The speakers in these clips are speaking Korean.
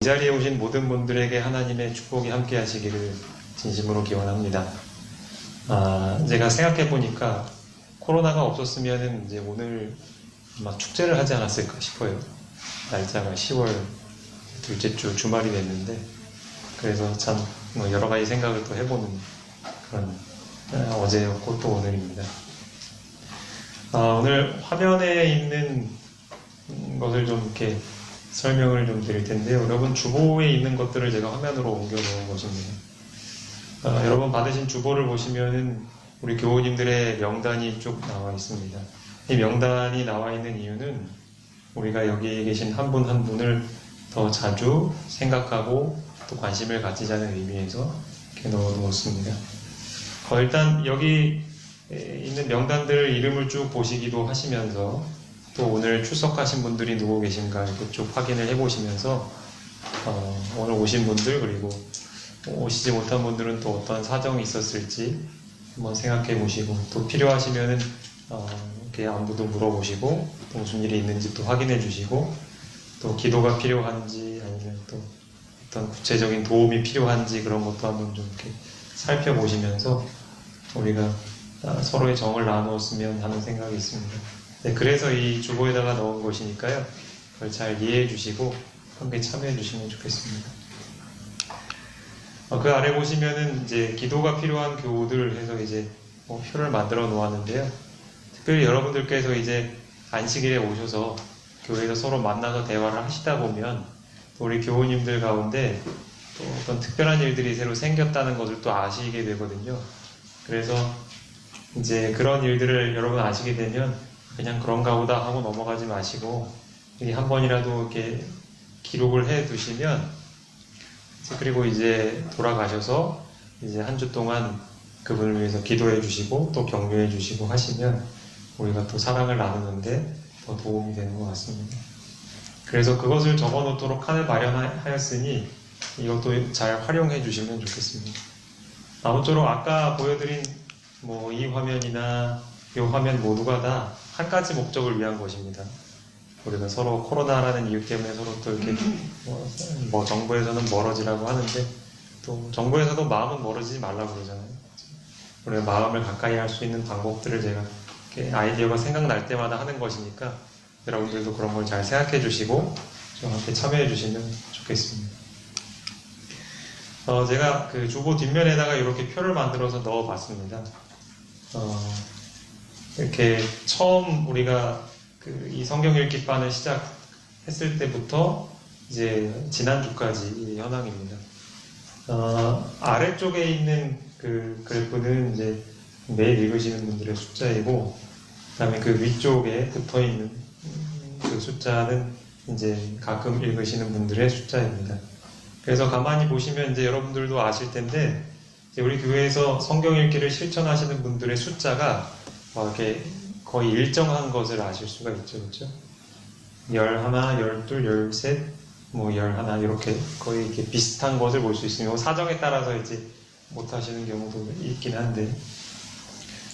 이 자리에 오신 모든 분들에게 하나님의 축복이 함께 하시기를 진심으로 기원합니다. 제가 생각해 보니까 코로나가 없었으면 이제 오늘 막 축제를 하지 않았을까 싶어요. 날짜가 10월 둘째 주 주말이 됐는데, 그래서 참 여러 가지 생각을 또 해보는 그런 어제였고 또 오늘입니다. 오늘 화면에 있는 것을 좀 이렇게 설명을 좀 드릴 텐데요. 여러분 주보에 있는 것들을 제가 화면으로 옮겨 놓은 것입니다. 여러분 받으신 주보를 보시면은 우리 교우님들의 명단이 쭉 나와 있습니다. 이 명단이 나와 있는 이유는 우리가 여기 계신 한 분 한 분을 더 자주 생각하고 또 관심을 가지자는 의미에서 이렇게 넣어 놓았습니다. 일단 여기 있는 명단들 이름을 쭉 보시기도 하시면서 또 오늘 출석하신 분들이 누구 계신가 이렇게 쭉 확인을 해보시면서 오늘 오신 분들 그리고 오시지 못한 분들은 또 어떤 사정이 있었을지 한번 생각해 보시고, 또 필요하시면은 이렇게 안부도 물어보시고 또 무슨 일이 있는지 또 확인해 주시고, 또 기도가 필요한지 아니면 또 어떤 구체적인 도움이 필요한지 그런 것도 한번 좀 이렇게 살펴보시면서 우리가 서로의 정을 나누었으면 하는 생각이 있습니다. 네, 그래서 이 주보에다가 넣은 것이니까요. 그걸 잘 이해해 주시고 함께 참여해 주시면 좋겠습니다. 그 아래 보시면은 이제 기도가 필요한 교우들 해서 이제 표를 만들어 놓았는데요. 특별히 여러분들께서 이제 안식일에 오셔서 교회에서 서로 만나서 대화를 하시다 보면 또 우리 교우님들 가운데 또 어떤 특별한 일들이 새로 생겼다는 것을 또 아시게 되거든요. 그래서 이제 그런 일들을 여러분 아시게 되면 그냥 그런가 보다 하고 넘어가지 마시고 한 번이라도 이렇게 기록을 해 두시면, 그리고 이제 돌아가셔서 이제 한 주 동안 그분을 위해서 기도해 주시고 또 격려해 주시고 하시면 우리가 또 사랑을 나누는데 더 도움이 되는 것 같습니다. 그래서 그것을 적어 놓도록 칸을 마련하였으니 이것도 잘 활용해 주시면 좋겠습니다. 아무쪼록 아까 보여드린 이 화면이나 이 화면 모두가 다 한 가지 목적을 위한 것입니다. 우리가 서로 코로나라는 이유 때문에 서로 또 이렇게 정부에서는 멀어지라고 하는데 또 정부에서도 마음은 멀어지지 말라고 그러잖아요. 우리가 마음을 가까이 할 수 있는 방법들을 제가 이렇게 아이디어가 생각날 때마다 하는 것이니까 여러분들도 그런 걸 잘 생각해 주시고 좀 함께 참여해 주시면 좋겠습니다. 제가 그 주보 뒷면에다가 이렇게 표를 만들어서 넣어 봤습니다. 이렇게 처음 우리가 이 성경 읽기반을 시작했을 때부터 이제 지난주까지 이 현황입니다. 아래쪽에 있는 그 그래프는 이제 매일 읽으시는 분들의 숫자이고, 그 다음에 그 위쪽에 붙어 있는 그 숫자는 이제 가끔 읽으시는 분들의 숫자입니다. 그래서 가만히 보시면 이제 여러분들도 아실 텐데, 이제 우리 교회에서 성경 읽기를 실천하시는 분들의 숫자가 이렇게 거의 일정한 것을 아실 수가 있죠, 그렇죠? 11, 12, 13, 11 이렇게 거의 이렇게 비슷한 것을 볼 수 있습니다. 사정에 따라서 이제 못하시는 경우도 있긴 한데,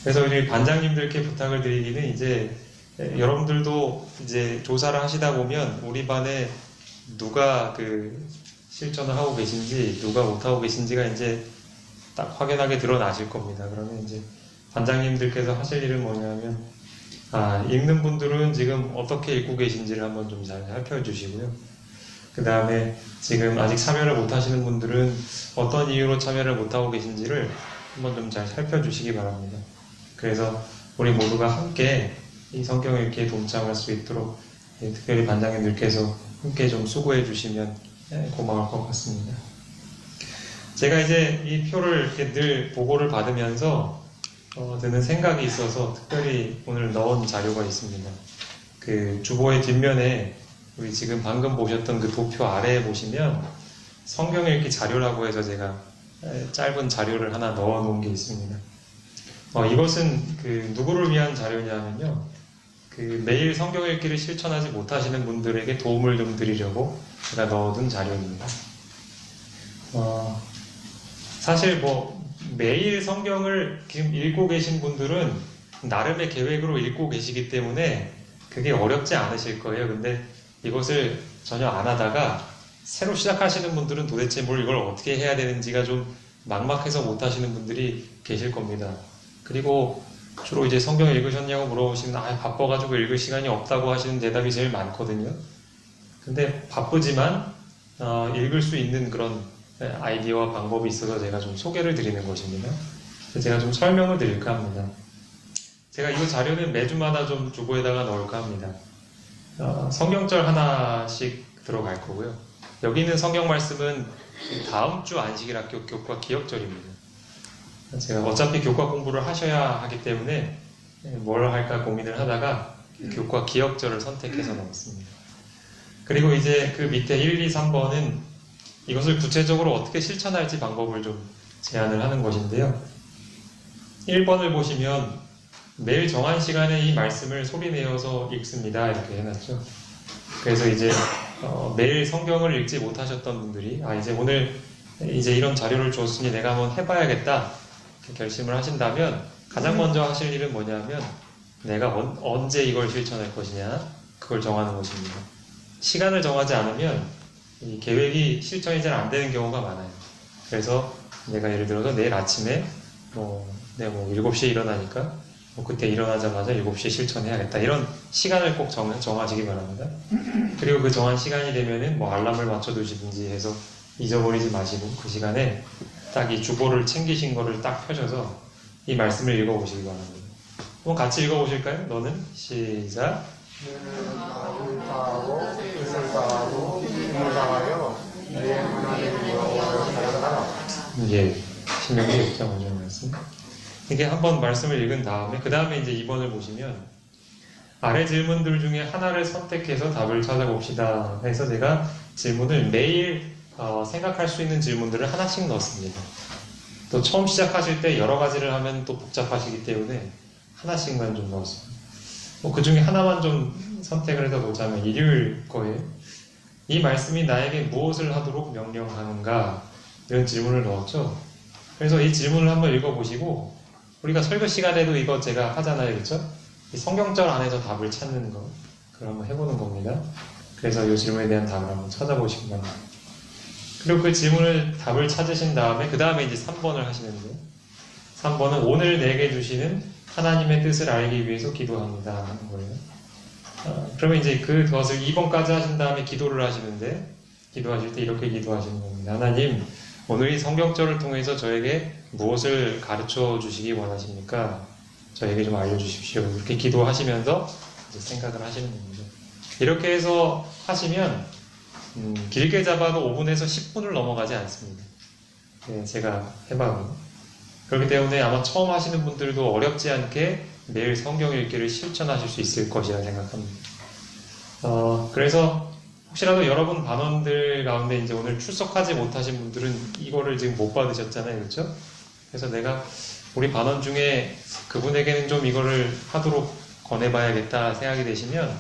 그래서 우리 반장님들께 부탁을 드리기는 이제 여러분들도 이제 조사를 하시다 보면 우리 반에 누가 그 실천을 하고 계신지 누가 못하고 계신지가 이제 딱 확연하게 드러나실 겁니다. 그러면 이제 반장님들께서 하실 일은 뭐냐면 읽는 분들은 지금 어떻게 읽고 계신지를 한번 좀 잘 살펴주시고요. 그 다음에 지금 아직 참여를 못 하시는 분들은 어떤 이유로 참여를 못 하고 계신지를 한번 좀 잘 살펴주시기 바랍니다. 그래서 우리 모두가 함께 이 성경 읽기에 동참할 수 있도록 특별히 반장님들께서 함께 좀 수고해 주시면 고마울 것 같습니다. 제가 이제 이 표를 이렇게 늘 보고를 받으면서 드는 생각이 있어서 특별히 오늘 넣은 자료가 있습니다. 그 주보의 뒷면에 우리 지금 방금 보셨던 그 도표 아래에 보시면 성경 읽기 자료라고 해서 제가 짧은 자료를 하나 넣어 놓은 게 있습니다. 이것은 그 누구를 위한 자료냐면요, 그 매일 성경 읽기를 실천하지 못하시는 분들에게 도움을 좀 드리려고 제가 넣어둔 자료입니다. 사실 매일 성경을 지금 읽고 계신 분들은 나름의 계획으로 읽고 계시기 때문에 그게 어렵지 않으실 거예요. 근데 이것을 전혀 안 하다가 새로 시작하시는 분들은 도대체 뭘 이걸 어떻게 해야 되는지가 좀 막막해서 못 하시는 분들이 계실 겁니다. 그리고 주로 이제 성경 읽으셨냐고 물어보시면 바빠가지고 읽을 시간이 없다고 하시는 대답이 제일 많거든요. 근데 바쁘지만 읽을 수 있는 그런 아이디어와 방법이 있어서 제가 좀 소개를 드리는 것입니다. 제가 좀 설명을 드릴까 합니다. 제가 이 자료는 매주마다 좀 주보에다가 넣을까 합니다. 성경절 하나씩 들어갈 거고요. 여기 있는 성경 말씀은 다음 주 안식일학교 교과 기억절입니다. 제가 어차피 교과 공부를 하셔야 하기 때문에 뭘 할까 고민을 하다가 교과 기억절을 선택해서 넣었습니다. 그리고 이제 그 밑에 1, 2, 3번은 이것을 구체적으로 어떻게 실천할지 방법을 좀 제안을 하는 것인데요. 1번을 보시면 매일 정한 시간에 이 말씀을 소리내어서 읽습니다. 이렇게 해놨죠. 그래서 이제 매일 성경을 읽지 못하셨던 분들이 이제 오늘 이제 이런 자료를 줬으니 내가 한번 해봐야겠다 결심을 하신다면 가장 먼저 하실 일은 뭐냐면 내가 언제 이걸 실천할 것이냐 그걸 정하는 것입니다. 시간을 정하지 않으면 이 계획이 실천이 잘 안 되는 경우가 많아요. 그래서 내가 예를 들어서 내일 아침에 내가 7시에 일어나니까 그때 일어나자마자 7시에 실천해야겠다. 이런 시간을 꼭 정하시기 바랍니다. 그리고 그 정한 시간이 되면은 알람을 맞춰두시든지 해서 잊어버리지 마시고 그 시간에 딱 이 주보를 챙기신 거를 딱 펴셔서 이 말씀을 읽어보시기 바랍니다. 한번 같이 읽어보실까요? 너는 시작. 너는 다하고 뜻을 다하고 힘을 다하여 내 하나님을 여호와를 사랑하라. 예, 신명기 6장 5절 말씀. 이게 한번 말씀을 읽은 다음에 그 다음에 이제 2번을 보시면 아래 질문들 중에 하나를 선택해서 답을 찾아봅시다 해서 제가 질문을 매일 생각할 수 있는 질문들을 하나씩 넣었습니다. 또 처음 시작하실 때 여러 가지를 하면 또 복잡하시기 때문에 하나씩만 좀 넣었습니다. 그 중에 하나만 좀 선택을 해서 보자면 일요일 거예요. 이 말씀이 나에게 무엇을 하도록 명령하는가 이런 질문을 넣었죠. 그래서 이 질문을 한번 읽어보시고 우리가 설교 시간에도 이거 제가 하잖아요. 그렇죠? 이 성경절 안에서 답을 찾는 거 그걸 한번 해보는 겁니다. 그래서 이 질문에 대한 답을 한번 찾아보시기 바랍니다. 그리고 그 질문을 답을 찾으신 다음에 그 다음에 이제 3번을 하시는데 3번은 오늘 내게 주시는 하나님의 뜻을 알기 위해서 기도합니다 하는 거예요. 그러면 이제 그것을 2번까지 하신 다음에 기도를 하시는데 기도하실 때 이렇게 기도하시는 겁니다. 하나님, 오늘 이 성경절을 통해서 저에게 무엇을 가르쳐 주시기 원하십니까? 저에게 좀 알려주십시오. 이렇게 기도하시면서 이제 생각을 하시는 겁니다. 이렇게 해서 하시면 길게 잡아도 5분에서 10분을 넘어가지 않습니다. 네, 제가 해봐도. 그렇기 때문에 아마 처음 하시는 분들도 어렵지 않게 매일 성경 읽기를 실천하실 수 있을 것이라 생각합니다. 그래서 혹시라도 여러분 반원들 가운데 이제 오늘 출석하지 못하신 분들은 이거를 지금 못 받으셨잖아요. 그렇죠? 그래서 내가 우리 반원 중에 그분에게는 좀 이거를 하도록 권해봐야겠다 생각이 되시면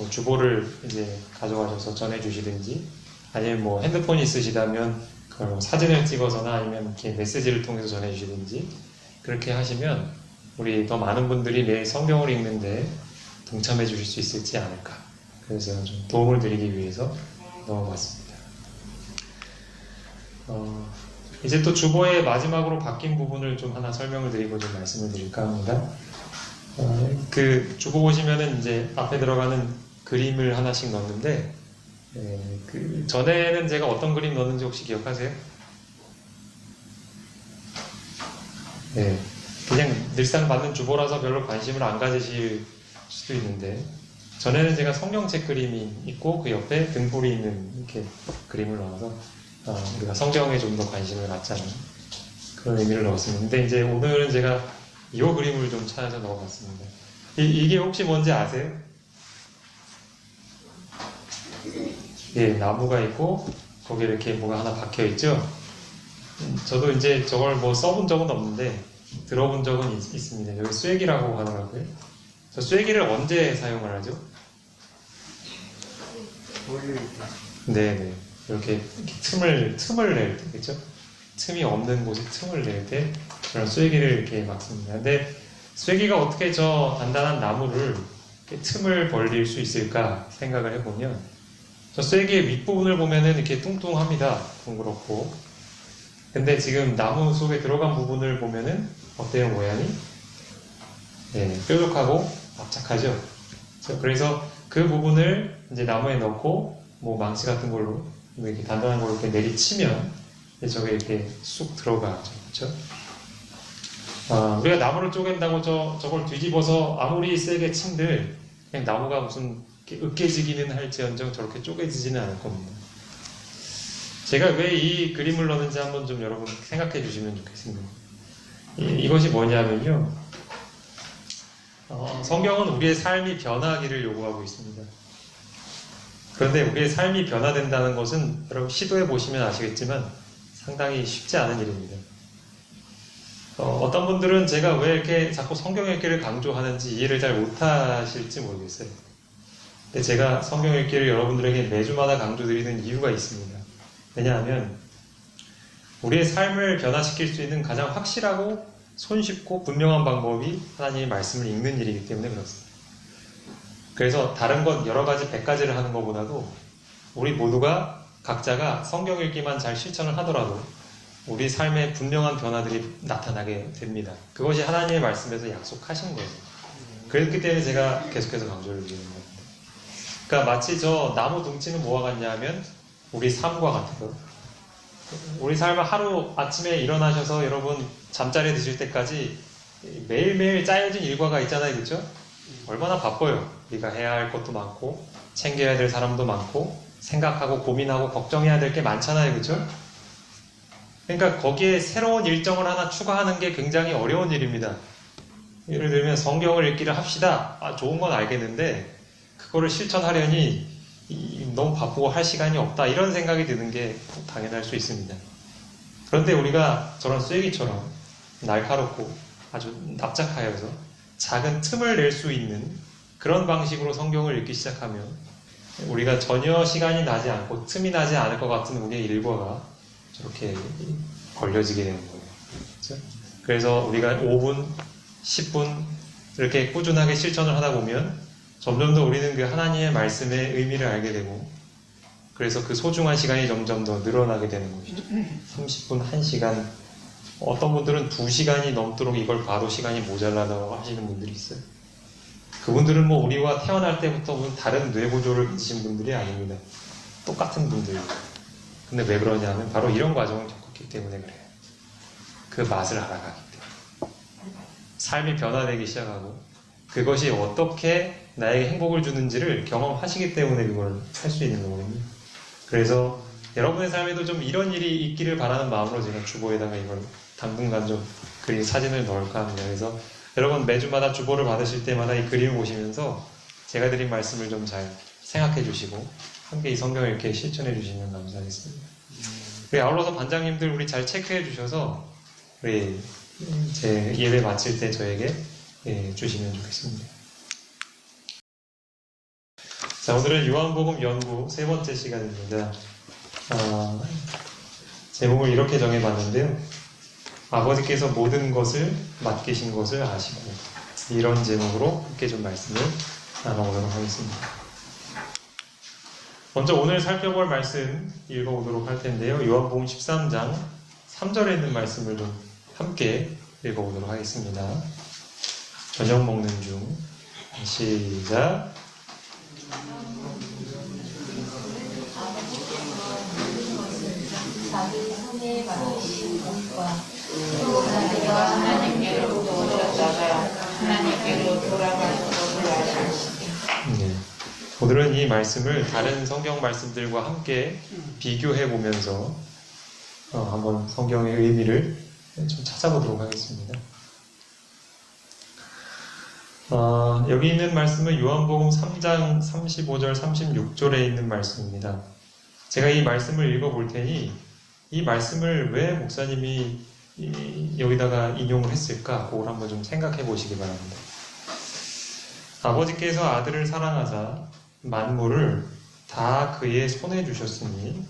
주보를 이제 가져가셔서 전해주시든지 아니면 핸드폰이 있으시다면 그걸 사진을 찍어서나 아니면 이렇게 메시지를 통해서 전해주시든지 그렇게 하시면 우리 더 많은 분들이 매일 성경을 읽는데 동참해 주실 수 있을지 않을까. 그래서 제가 좀 도움을 드리기 위해서 넣어봤습니다. 이제 또 주보의 마지막으로 바뀐 부분을 좀 하나 설명을 드리고 좀 말씀을 드릴까 합니다. 그 주보 보시면은 이제 앞에 들어가는 그림을 하나씩 넣는데 그 전에는 제가 어떤 그림 넣었는지 혹시 기억하세요? 네, 그냥 늘상 받는 주보라서 별로 관심을 안 가지실 수도 있는데 전에는 제가 성경책 그림이 있고 그 옆에 등불이 있는 이렇게 그림을 넣어서 우리가 성경에 좀 더 관심을 갖자는 그런 의미를 넣었습니다. 근데 이제 오늘은 제가 이 그림을 좀 찾아서 넣어봤습니다. 이게 혹시 뭔지 아세요? 예, 나무가 있고 거기에 이렇게 뭐가 하나 박혀 있죠. 저도 이제 저걸 써본 적은 없는데 들어본 적은 있습니다. 여기 쐐기라고 하더라고요. 저 쐐기를 언제 사용을 하죠? 네네. 이렇게 틈을 낼 때, 그죠? 틈이 없는 곳에 틈을 낼 때 그런 쐐기를 이렇게 막습니다. 근데 쐐기가 어떻게 저 단단한 나무를 이렇게 틈을 벌릴 수 있을까 생각을 해보면 저 쐐기의 윗부분을 보면은 이렇게 뚱뚱합니다. 둥그렇고. 근데 지금 나무 속에 들어간 부분을 보면은 어때요, 모양이? 네, 뾰족하고 납작하죠. 그래서 그 부분을 이제 나무에 넣고 뭐 망치 같은 걸로 뭐 이렇게 단단한 걸로 이렇게 내리치면 이제 저게 이렇게 쑥 들어가죠. 그렇죠? 우리가 나무를 쪼갠다고 저걸 뒤집어서 아무리 세게 친들 그냥 나무가 무슨 이렇게 으깨지기는 할지언정 저렇게 쪼개지지는 않을 겁니다. 제가 왜 이 그림을 넣는지 한번 좀 여러분 생각해 주시면 좋겠습니다. 이것이 뭐냐면요. 성경은 우리의 삶이 변하기를 요구하고 있습니다. 그런데 우리의 삶이 변화된다는 것은 여러분 시도해 보시면 아시겠지만 상당히 쉽지 않은 일입니다. 어떤 분들은 제가 왜 이렇게 자꾸 성경 읽기를 강조하는지 이해를 잘 못하실지 모르겠어요. 근데 제가 성경 읽기를 여러분들에게 매주마다 강조드리는 이유가 있습니다. 왜냐하면 우리의 삶을 변화시킬 수 있는 가장 확실하고 손쉽고 분명한 방법이 하나님의 말씀을 읽는 일이기 때문에 그렇습니다. 그래서 다른 것 여러 가지 100가지를 하는 것보다도 우리 모두가 각자가 성경 읽기만 잘 실천을 하더라도 우리 삶에 분명한 변화들이 나타나게 됩니다. 그것이 하나님의 말씀에서 약속하신 거예요. 그렇기 때문에 제가 계속해서 강조를 드리는 겁니다. 그러니까 마치 저 나무 둥치는 뭐와 같냐 하면 우리 삶과 같은 거. 우리 삶은 하루 아침에 일어나셔서 여러분 잠자리에 드실 때까지 매일매일 짜여진 일과가 있잖아요. 그렇죠? 얼마나 바빠요. 우리가 해야 할 것도 많고 챙겨야 될 사람도 많고 생각하고 고민하고 걱정해야 될 게 많잖아요. 그렇죠? 그러니까 거기에 새로운 일정을 하나 추가하는 게 굉장히 어려운 일입니다. 예를 들면 성경을 읽기를 합시다. 좋은 건 알겠는데 그거를 실천하려니 너무 바쁘고 할 시간이 없다. 이런 생각이 드는 게 당연할 수 있습니다. 그런데 우리가 저런 쐐기처럼 날카롭고 아주 납작하여서 작은 틈을 낼 수 있는 그런 방식으로 성경을 읽기 시작하면 우리가 전혀 시간이 나지 않고 틈이 나지 않을 것 같은 우리의 일과가 저렇게 걸려지게 되는 거예요. 그렇죠? 그래서 우리가 5분, 10분 이렇게 꾸준하게 실천을 하다 보면 점점 더 우리는 그 하나님의 말씀의 의미를 알게 되고 그래서 그 소중한 시간이 점점 더 늘어나게 되는 것이죠. 30분, 1시간 어떤 분들은 2시간이 넘도록 이걸 봐도 시간이 모자라다고 하시는 분들이 있어요. 그분들은 뭐 우리와 태어날 때부터 무슨 다른 뇌구조를 가지신 분들이 아닙니다. 똑같은 분들이에요. 근데 왜 그러냐면 바로 이런 과정을 겪었기 때문에 그래요. 그 맛을 알아가기 때문에. 삶이 변화되기 시작하고 그것이 어떻게 나에게 행복을 주는지를 경험하시기 때문에 그걸 할 수 있는 거거든요. 그래서 여러분의 삶에도 좀 이런 일이 있기를 바라는 마음으로 제가 주보에다가 이걸 당분간 좀 그림 사진을 넣을까 합니다. 그래서 여러분 매주마다 주보를 받으실 때마다 이 그림을 보시면서 제가 드린 말씀을 좀 잘 생각해 주시고 함께 이 성경을 이렇게 실천해 주시면 감사하겠습니다. 우리 아울러서 반장님들 우리 잘 체크해 주셔서 우리 제 예배 마칠 때 저에게 주시면 좋겠습니다. 자, 오늘은 요한복음 연구 3번째 시간입니다. 제목을 이렇게 정해봤는데요. 아버지께서 모든 것을 맡기신 것을 아시고 이런 제목으로 함께 좀 말씀을 나눠보도록 하겠습니다. 먼저 오늘 살펴볼 말씀 읽어보도록 할 텐데요. 요한복음 13장 3절에 있는 말씀을 좀 함께 읽어보도록 하겠습니다. 저녁 먹는 중 시작. 자기 손에 맡기신 것과 또 자기가 하나님께로부터 오셨다가 하나님께로 돌아가는 것을 아시고 네. 오늘은 이 말씀을 다른 성경 말씀들과 함께 비교해 보면서 한번 성경의 의미를 좀 찾아보도록 하겠습니다. 여기 있는 말씀은 요한복음 3장 35절 36절에 있는 말씀입니다. 제가 이 말씀을 읽어볼 테니 이 말씀을 왜 목사님이 여기다가 인용을 했을까? 그걸 한번 좀 생각해 보시기 바랍니다. 아버지께서 아들을 사랑하사 만물을 다 그의 손에 주셨으니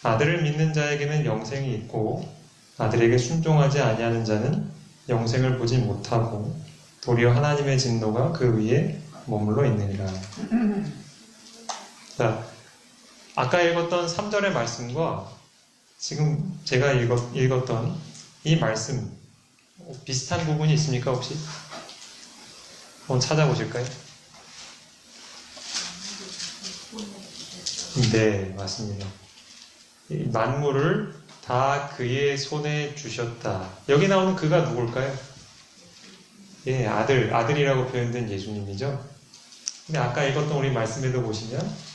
아들을 믿는 자에게는 영생이 있고 아들에게 순종하지 아니하는 자는 영생을 보지 못하고 도리어 하나님의 진노가 그 위에 머물러 있느니라. 자, 아까 읽었던 3절의 말씀과 지금 제가 읽었던 이 말씀 비슷한 부분이 있습니까 혹시? 한번 찾아보실까요? 네, 맞습니다. 이 만물을 다 그의 손에 주셨다. 여기 나오는 그가 누굴까요? 예, 아들이라고 표현된 예수님이죠. 근데 아까 읽었던 우리 말씀에도 보시면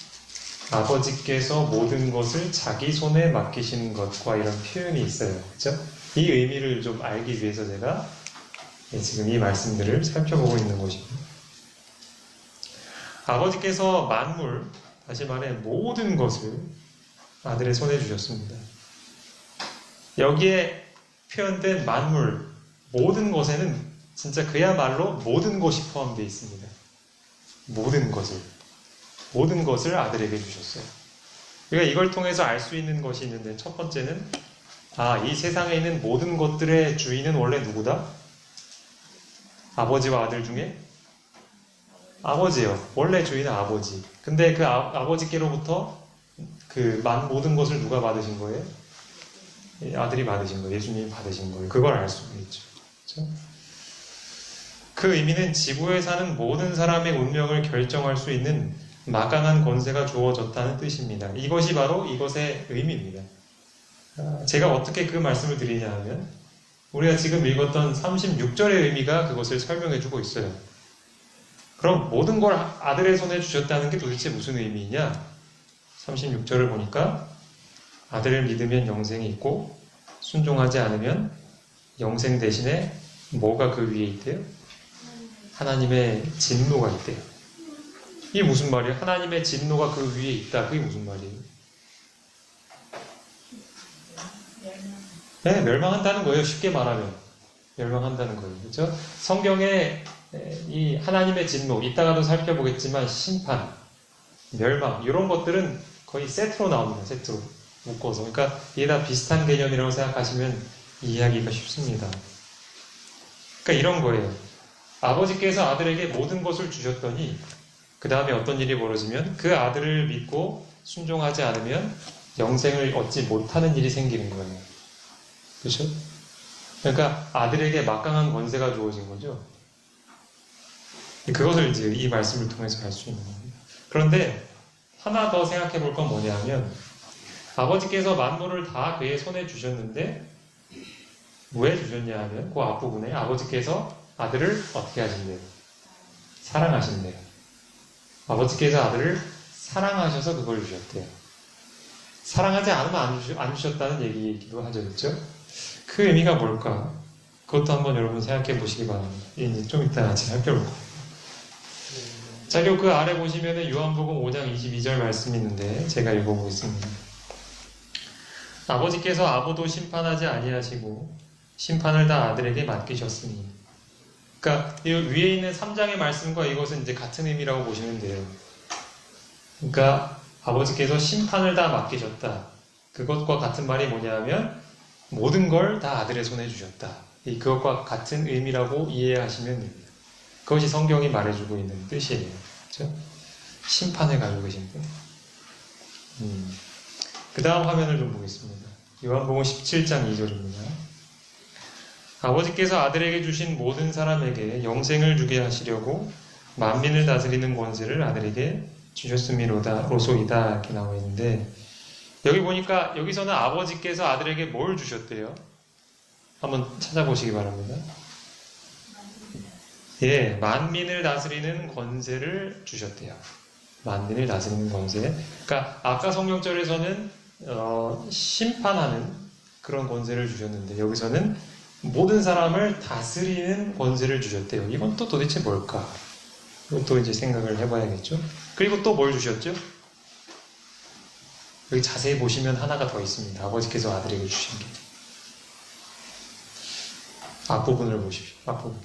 아버지께서 모든 것을 자기 손에 맡기시는 것과 이런 표현이 있어요. 그렇죠? 이 의미를 좀 알기 위해서 제가 지금 이 말씀들을 살펴보고 있는 것입니다. 아버지께서 만물, 다시 말해 모든 것을 아들의 손에 주셨습니다. 여기에 표현된 만물, 모든 것에는 진짜 그야말로 모든 것이 포함되어 있습니다. 모든 것을 아들에게 주셨어요. 우리가 이걸 통해서 알 수 있는 것이 있는데 첫 번째는 이 세상에 있는 모든 것들의 주인은 원래 누구다? 아버지와 아들 중에? 아버지예요. 원래 주인은 아버지. 근데 그 아버지께로부터 그 모든 것을 누가 받으신 거예요? 아들이 받으신 거예요. 예수님이 받으신 거예요. 그걸 알 수가 있죠. 그렇죠? 그 의미는 지구에 사는 모든 사람의 운명을 결정할 수 있는 막강한 권세가 주어졌다는 뜻입니다. 이것이 바로 이것의 의미입니다. 제가 어떻게 그 말씀을 드리냐 하면 우리가 지금 읽었던 36절의 의미가 그것을 설명해주고 있어요. 그럼 모든 걸 아들의 손에 주셨다는 게 도대체 무슨 의미이냐? 36절을 보니까 아들을 믿으면 영생이 있고 순종하지 않으면 영생 대신에 뭐가 그 위에 있대요? 하나님의 진노가 있대요. 이게 무슨 말이에요? 하나님의 진노가 그 위에 있다. 그게 무슨 말이에요? 네, 멸망한다는 거예요. 쉽게 말하면. 멸망한다는 거예요. 그렇죠? 성경에 이 하나님의 진노, 이따가도 살펴보겠지만 심판, 멸망, 이런 것들은 거의 세트로 나옵니다. 세트로. 묶어서. 그러니까 이게 다 비슷한 개념이라고 생각하시면 이해하기가 쉽습니다. 그러니까 이런 거예요. 아버지께서 아들에게 모든 것을 주셨더니 그 다음에 어떤 일이 벌어지면 그 아들을 믿고 순종하지 않으면 영생을 얻지 못하는 일이 생기는 거예요. 그렇죠? 그러니까 아들에게 막강한 권세가 주어진 거죠. 그것을 이제 이 말씀을 통해서 알 수 있는 겁니다. 그런데 하나 더 생각해 볼 건 뭐냐면 아버지께서 만물을 다 그의 손에 주셨는데 왜 주셨냐 하면 그 앞부분에 아버지께서 아들을 어떻게 하신대요? 사랑하신대요. 아버지께서 아들을 사랑하셔서 그걸 주셨대요. 사랑하지 않으면 안 주셨다는 얘기이기도 하죠. 그렇죠? 그 의미가 뭘까? 그것도 한번 여러분 생각해 보시기 바랍니다. 이제 좀 이따 같이 살펴볼 거예요. 자료 그 아래 보시면은 요한복음 5장 22절 말씀이 있는데 제가 읽어보겠습니다. 아버지께서 아무도 심판하지 아니하시고 심판을 다 아들에게 맡기셨으니. 그러니까 이 위에 있는 3장의 말씀과 이것은 이제 같은 의미라고 보시면 돼요. 그러니까 아버지께서 심판을 다 맡기셨다. 그것과 같은 말이 뭐냐면 모든 걸 다 아들의 손에 주셨다. 그것과 같은 의미라고 이해하시면 됩니다. 그것이 성경이 말해주고 있는 뜻이에요. 그렇죠? 심판을 가지고 계신 분. 그 다음 화면을 좀 보겠습니다. 요한복음 17장 2절입니다. 아버지께서 아들에게 주신 모든 사람에게 영생을 주게 하시려고 만민을 다스리는 권세를 아들에게 주셨음이로소이다 이렇게 나와 있는데 여기 보니까 여기서는 아버지께서 아들에게 뭘 주셨대요? 한번 찾아보시기 바랍니다. 예, 만민을 다스리는 권세를 주셨대요. 만민을 다스리는 권세. 그러니까 아까 성경절에서는 심판하는 그런 권세를 주셨는데 여기서는 모든 사람을 다스리는 권세를 주셨대요. 이건 또 도대체 뭘까? 이것도 이제 생각을 해봐야겠죠. 그리고 또 뭘 주셨죠? 여기 자세히 보시면 하나가 더 있습니다. 아버지께서 아들에게 주신 게. 앞부분을 보십시오. 앞부분.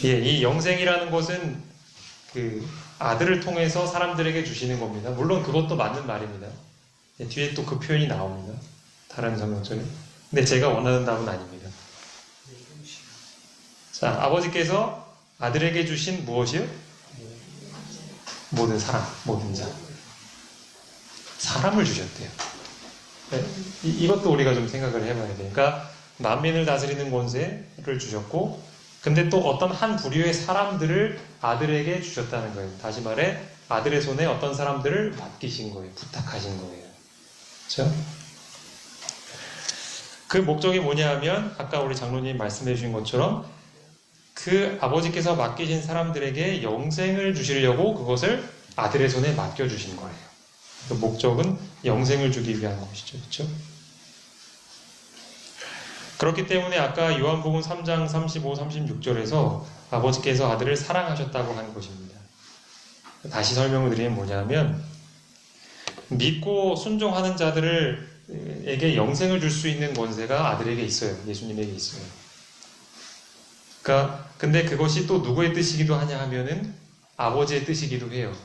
예, 이 영생이라는 것은 그 아들을 통해서 사람들에게 주시는 겁니다. 물론 그것도 맞는 말입니다. 예, 뒤에 또 그 표현이 나옵니다. 다른 성경절에. 근데 제가 원하는 답은 아닙니다. 자, 아버지께서 아들에게 주신 무엇이요? 모든 사람, 모든 자. 사람을 주셨대요. 네, 이것도 우리가 좀 생각을 해봐야 돼요. 그러니까 만민을 다스리는 권세를 주셨고, 근데 또 어떤 한 부류의 사람들을 아들에게 주셨다는 거예요. 다시 말해 아들의 손에 어떤 사람들을 맡기신 거예요. 부탁하신 거예요. 그렇죠? 그 목적이 뭐냐 하면 아까 우리 장로님 말씀해 주신 것처럼 그 아버지께서 맡기신 사람들에게 영생을 주시려고 그것을 아들의 손에 맡겨주신 거예요. 그 목적은 영생을 주기 위한 것이죠. 그렇죠? 그렇기 때문에 아까 요한복음 3장 35, 36절에서 아버지께서 아들을 사랑하셨다고 한 것입니다. 다시 설명을 드리면 뭐냐면 믿고 순종하는 자들에게 영생을 줄 수 있는 권세가 아들에게 있어요. 예수님에게 있어요. 그러니까 근데 그것이 또 누구의 뜻이기도 하냐 하면은 아버지의 뜻이기도 해요.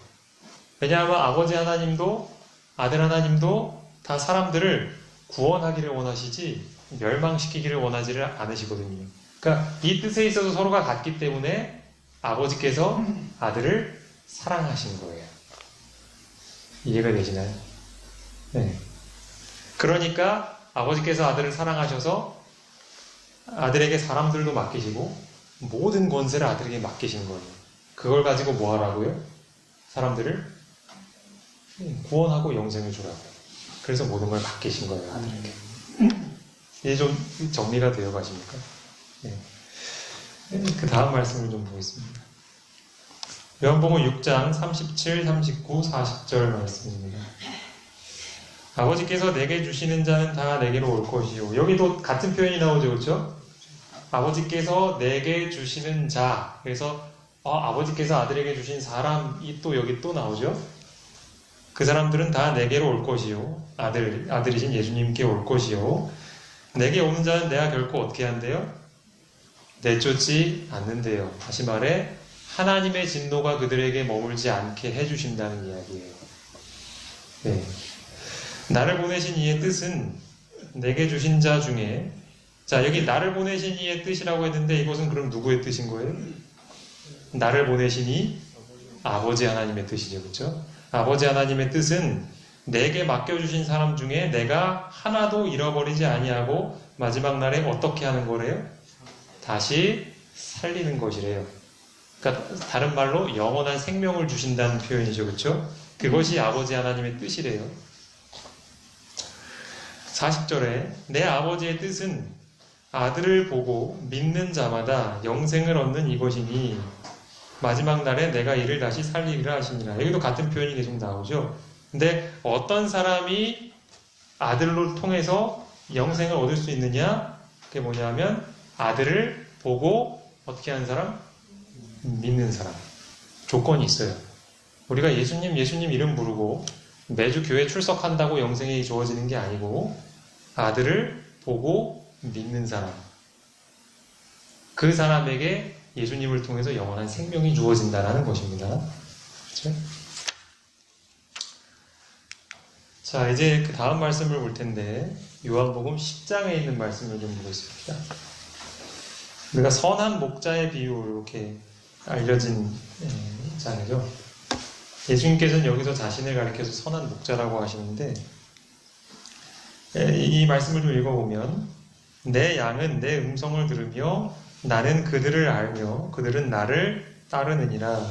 왜냐하면 아버지 하나님도 아들 하나님도 다 사람들을 구원하기를 원하시지 멸망시키기를 원하지를 않으시거든요. 그러니까 이 뜻에 있어서 서로가 같기 때문에 아버지께서 아들을 사랑하신 거예요. 이해가 되시나요? 네. 그러니까 아버지께서 아들을 사랑하셔서 아들에게 사람들도 맡기시고 모든 권세를 아들에게 맡기신 거예요. 그걸 가지고 뭐 하라고요? 사람들을 구원하고 영생을 주라고. 그래서 모든 걸 맡기신 거예요, 아들에게. 이제 좀 정리가 되어 가십니까? 네. 그 다음 말씀을 좀 보겠습니다. 요한복음 6장 37, 39, 40절 말씀입니다. 아버지께서 내게 주시는 자는 다 내게로 올 것이요. 여기도 같은 표현이 나오죠, 그렇죠? 아버지께서 내게 주시는 자. 그래서 아버지께서 아들에게 주신 사람이 또 여기 또 나오죠. 그 사람들은 다 내게로 올 것이요. 아들이신 예수님께 올 것이요. 내게 오는 자는 내가 결코 어떻게 한대요? 내쫓지 않는데요. 다시 말해 하나님의 진노가 그들에게 머물지 않게 해주신다는 이야기예요. 네. 나를 보내신 이의 뜻은 내게 주신 자 중에 자 여기 나를 보내신 이의 뜻이라고 했는데 이것은 그럼 누구의 뜻인 거예요? 나를 보내신 이 아버지 하나님의 뜻이죠. 그렇죠? 아버지 하나님의 뜻은 내게 맡겨주신 사람 중에 내가 하나도 잃어버리지 아니하고 마지막 날에 어떻게 하는 거래요? 다시 살리는 것이래요. 그러니까 다른 말로 영원한 생명을 주신다는 표현이죠. 그렇죠? 그것이 아버지 하나님의 뜻이래요. 40절에 내 아버지의 뜻은 아들을 보고 믿는 자마다 영생을 얻는 이것이니 마지막 날에 내가 이를 다시 살리리라 하시니라. 여기도 같은 표현이 계속 나오죠. 근데 어떤 사람이 아들로 통해서 영생을 얻을 수 있느냐? 그게 뭐냐면 아들을 보고 어떻게 하는 사람? 믿는 사람. 조건이 있어요. 우리가 예수님 이름 부르고 매주 교회 출석한다고 영생이 주어지는 게 아니고 아들을 보고 믿는 사람. 그 사람에게 예수님을 통해서 영원한 생명이 주어진다는 것입니다. 그렇죠? 자, 이제 그 다음 말씀을 볼 텐데 요한복음 10장에 있는 말씀을 좀 보겠습니다. 우리가 선한 목자의 비유 이렇게 알려진 장이죠. 예수님께서는 여기서 자신을 가리켜서 선한 목자라고 하시는데 이 말씀을 좀 읽어보면 내 양은 내 음성을 들으며 나는 그들을 알며 그들은 나를 따르느니라.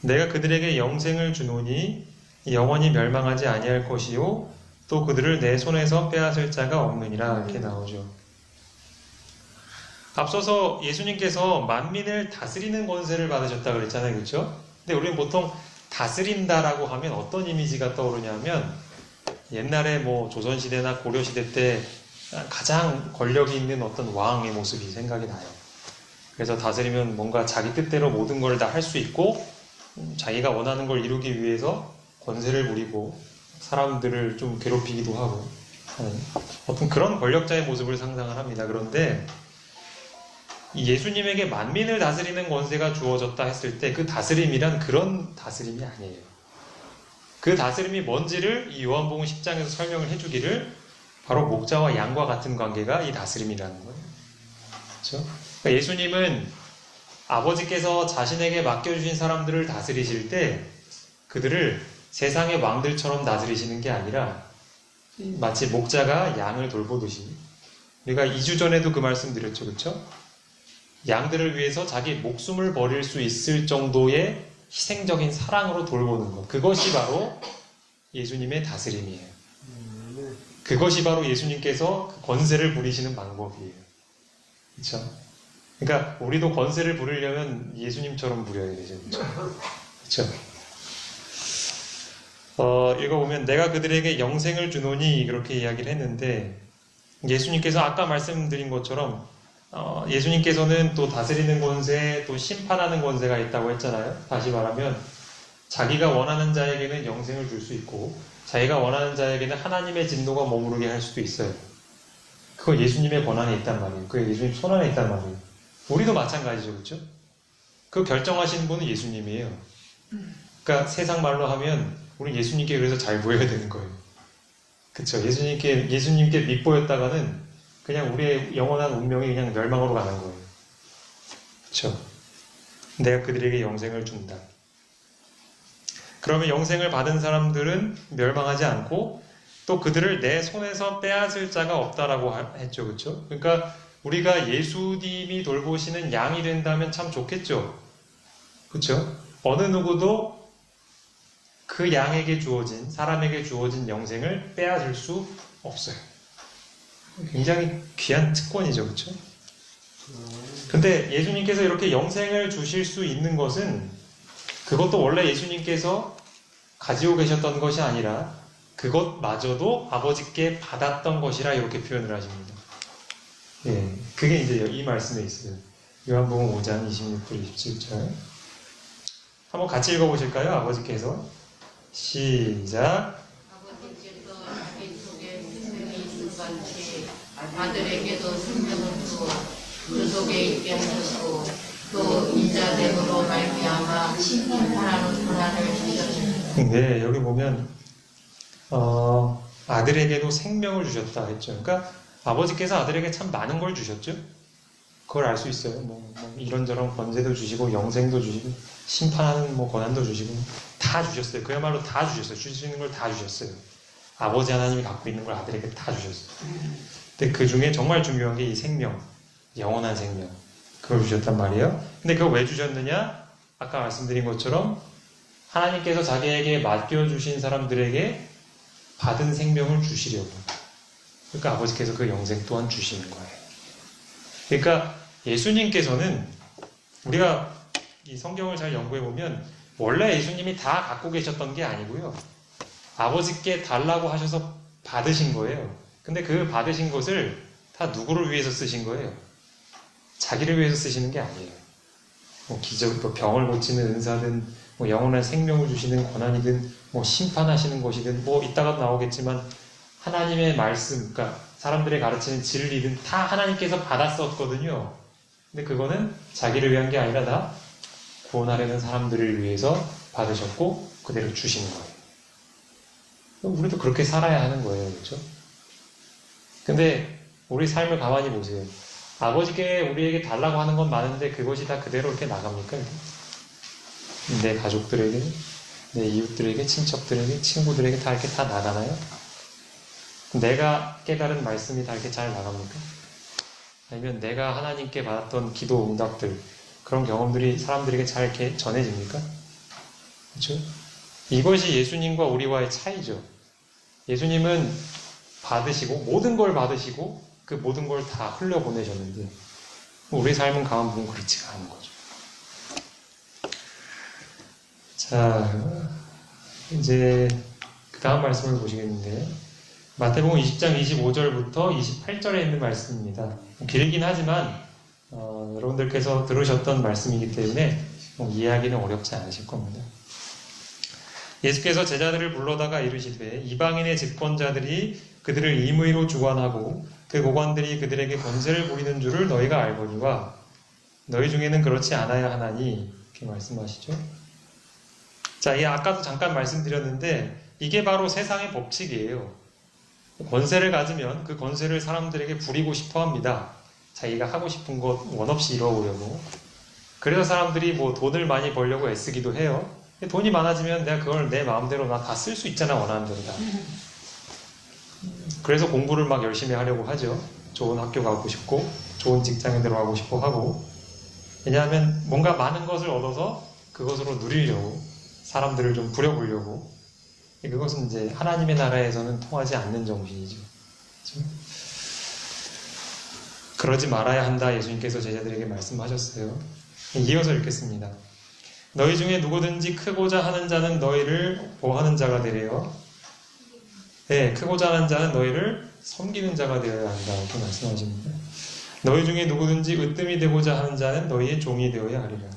내가 그들에게 영생을 주노니 영원히 멸망하지 아니할 것이요 또 그들을 내 손에서 빼앗을 자가 없느니라. 이렇게 나오죠. 앞서서 예수님께서 만민을 다스리는 권세를 받으셨다 그랬잖아요. 그렇죠? 근데 우리는 보통 다스린다라고 하면 어떤 이미지가 떠오르냐면 옛날에 뭐 조선시대나 고려시대 때 가장 권력이 있는 어떤 왕의 모습이 생각이 나요. 그래서 다스리면 뭔가 자기 뜻대로 모든 걸 다 할 수 있고 자기가 원하는 걸 이루기 위해서 권세를 부리고 사람들을 좀 괴롭히기도 하고 하는 어떤 그런 권력자의 모습을 상상을 합니다. 그런데 예수님에게 만민을 다스리는 권세가 주어졌다 했을 때 그 다스림이란 그런 다스림이 아니에요. 그 다스림이 뭔지를 이 요한복음 10장에서 설명을 해주기를 바로 목자와 양과 같은 관계가 이 다스림이라는 거예요. 그렇죠? 그러니까 예수님은 아버지께서 자신에게 맡겨주신 사람들을 다스리실 때 그들을 세상의 왕들처럼 다스리시는 게 아니라 마치 목자가 양을 돌보듯이, 우리가 2주 전에도 그 말씀 드렸죠, 그렇죠? 양들을 위해서 자기 목숨을 버릴 수 있을 정도의 희생적인 사랑으로 돌보는 것, 그것이 바로 예수님의 다스림이에요. 그것이 바로 예수님께서 그 권세를 부리시는 방법이에요. 그렇죠? 그러니까 우리도 권세를 부리려면 예수님처럼 부려야 되죠. 그렇죠? 읽어보면 내가 그들에게 영생을 주노니 그렇게 이야기를 했는데, 예수님께서 아까 말씀드린 것처럼 예수님께서는 또 다스리는 권세, 또 심판하는 권세가 있다고 했잖아요. 다시 말하면 자기가 원하는 자에게는 영생을 줄 수 있고 자기가 원하는 자에게는 하나님의 진노가 머무르게 할 수도 있어요. 그거 예수님의 권한에 있단 말이에요. 그게 예수님 손안에 있단 말이에요. 우리도 마찬가지죠, 그렇죠? 그 결정하시는 분은 예수님이에요. 그러니까 세상 말로 하면 우리 예수님께 그래서 잘 보여야 되는 거예요. 그렇죠? 예수님께 밑보였다가는 그냥 우리의 영원한 운명이 그냥 멸망으로 가는 거예요. 그렇죠? 내가 그들에게 영생을 준다. 그러면 영생을 받은 사람들은 멸망하지 않고 또 그들을 내 손에서 빼앗을 자가 없다라고 했죠. 그렇죠? 그러니까 우리가 예수님이 돌보시는 양이 된다면 참 좋겠죠. 그렇죠? 어느 누구도 그 양에게 주어진, 사람에게 주어진 영생을 빼앗을 수 없어요. 굉장히 귀한 특권이죠. 그렇죠? 근데 예수님께서 이렇게 영생을 주실 수 있는 것은 그것도 원래 예수님께서 가지고 계셨던 것이 아니라 그것마저도 아버지께 받았던 것이라 이렇게 표현을 하십니다. 예, 그게 이제 이 말씀에 있어요. 요한복음 5장 26절 27절 한번 같이 읽어보실까요? 아버지께서 시작. 아버지께서 자기 속에 생명이 있는 같이 아들에게도 생명을 주어 그 속에 있게 하셨고 또 인자됨으로 말미암아 심판하는 권한을 주셨습니다. 네, 여기 보면 아들에게도 생명을 주셨다 했죠. 그러니까 아버지께서 아들에게 참 많은 걸 주셨죠. 그걸 알 수 있어요. 뭐 이런저런 권세도 주시고 영생도 주시고 심판하는 권한도 주시고 다 주셨어요. 그야말로 다 주셨어요. 주시는 걸 다 주셨어요. 아버지 하나님이 갖고 있는 걸 아들에게 다 주셨어요. 근데 그 중에 정말 중요한 게 이 생명, 영원한 생명, 그걸 주셨단 말이에요. 근데 그걸 왜 주셨느냐? 아까 말씀드린 것처럼 하나님께서 자기에게 맡겨주신 사람들에게 받은 생명을 주시려고. 그러니까 아버지께서 그 영생 또한 주시는 거예요. 그러니까 예수님께서는 우리가 이 성경을 잘 연구해보면 원래 예수님이 다 갖고 계셨던 게 아니고요. 아버지께 달라고 하셔서 받으신 거예요. 근데 그 받으신 것을 다 누구를 위해서 쓰신 거예요? 자기를 위해서 쓰시는 게 아니에요. 병을 고치는 은사든, 영원한 생명을 주시는 권한이든, 심판하시는 것이든, 이따가도 나오겠지만, 하나님의 말씀, 그러니까 사람들의 가르치는 진리든 다 하나님께서 받았었거든요. 근데 그거는 자기를 위한 게 아니라 다 구원하려는 사람들을 위해서 받으셨고, 그대로 주시는 거예요. 우리도 그렇게 살아야 하는 거예요. 그렇죠? 근데 우리 삶을 가만히 보세요. 아버지께 우리에게 달라고 하는 건 많은데 그것이 다 그대로 이렇게 나갑니까? 내 가족들에게, 내 이웃들에게, 친척들에게, 친구들에게 다 이렇게 다 나가나요? 내가 깨달은 말씀이 다 이렇게 잘 나갑니까? 아니면 내가 하나님께 받았던 기도 응답들, 그런 경험들이 사람들에게 잘 이렇게 전해집니까? 그렇죠? 이것이 예수님과 우리와의 차이죠. 예수님은 받으시고, 모든 걸 받으시고, 그 모든 걸 다 흘려보내셨는데, 우리 삶은 가만 보면 그렇지가 않은 거죠. 자, 이제 그 다음 말씀을 보시겠는데, 마태복음 20장 25절부터 28절에 있는 말씀입니다. 길긴 하지만 여러분들께서 들으셨던 말씀이기 때문에 이해하기는 어렵지 않으실 겁니다. 예수께서 제자들을 불러다가 이르시되 이방인의 집권자들이 그들을 임의로 주관하고 그 고관들이 그들에게 권세를 부리는 줄을 너희가 알거니와 너희 중에는 그렇지 않아야 하나니 이렇게 말씀하시죠. 자, 아까도 잠깐 말씀드렸는데 이게 바로 세상의 법칙이에요. 권세를 가지면 그 권세를 사람들에게 부리고 싶어 합니다. 자기가 하고 싶은 것 원 없이 이뤄오려고. 그래서 사람들이 뭐 돈을 많이 벌려고 애쓰기도 해요. 돈이 많아지면 내가 그걸 내 마음대로 나 다 쓸 수 있잖아, 원하는 대로 다. 그래서 공부를 막 열심히 하려고 하죠. 좋은 학교 가고 싶고 좋은 직장에 들어가고 싶어 하고. 왜냐하면 뭔가 많은 것을 얻어서 그것으로 누리려고, 사람들을 좀 부려보려고. 그것은 이제 하나님의 나라에서는 통하지 않는 정신이죠. 그렇죠? 그러지 말아야 한다, 예수님께서 제자들에게 말씀하셨어요. 이어서 읽겠습니다. 너희 중에 누구든지 크고자 하는 자는 너희를 보하는 자가 되래요. 네, 크고자 하는 자는 너희를 섬기는 자가 되어야 한다, 이렇게 말씀하십니다. 너희 중에 누구든지 으뜸이 되고자 하는 자는 너희의 종이 되어야 하리라.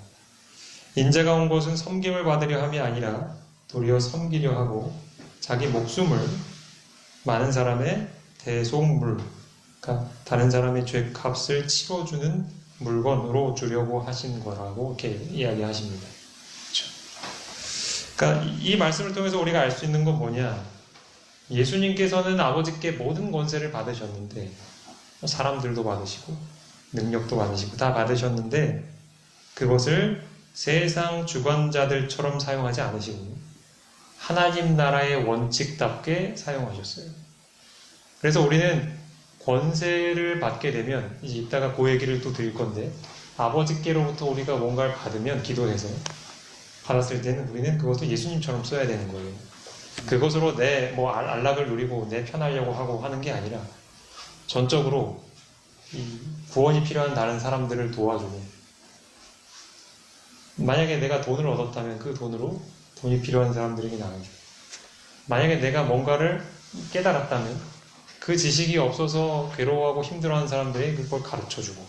인자가 온 것은 섬김을 받으려 함이 아니라 도리어 섬기려 하고 자기 목숨을 많은 사람의 대속물, 그러니까 다른 사람의 죄값을 치러주는 물건으로 주려고 하신 거라고 이렇게 이야기하십니다. 그렇죠? 그러니까 이 말씀을 통해서 우리가 알 수 있는 건 뭐냐? 예수님께서는 아버지께 모든 권세를 받으셨는데, 사람들도 받으시고 능력도 받으시고 다 받으셨는데, 그것을 세상 주관자들처럼 사용하지 않으시고 하나님 나라의 원칙답게 사용하셨어요. 그래서 우리는 권세를 받게 되면, 이제 이따가 그 얘기를 또 드릴 건데, 아버지께로부터 우리가 뭔가를 받으면, 기도해서 받았을 때는 우리는 그것도 예수님처럼 써야 되는 거예요. 그것으로 내 안락을 누리고 내 편하려고 하고 하는 게 아니라 전적으로 이 구원이 필요한 다른 사람들을 도와주고, 만약에 내가 돈을 얻었다면 그 돈으로 돈이 필요한 사람들에게 나눠주고, 만약에 내가 뭔가를 깨달았다면 그 지식이 없어서 괴로워하고 힘들어하는 사람들에게 그걸 가르쳐주고,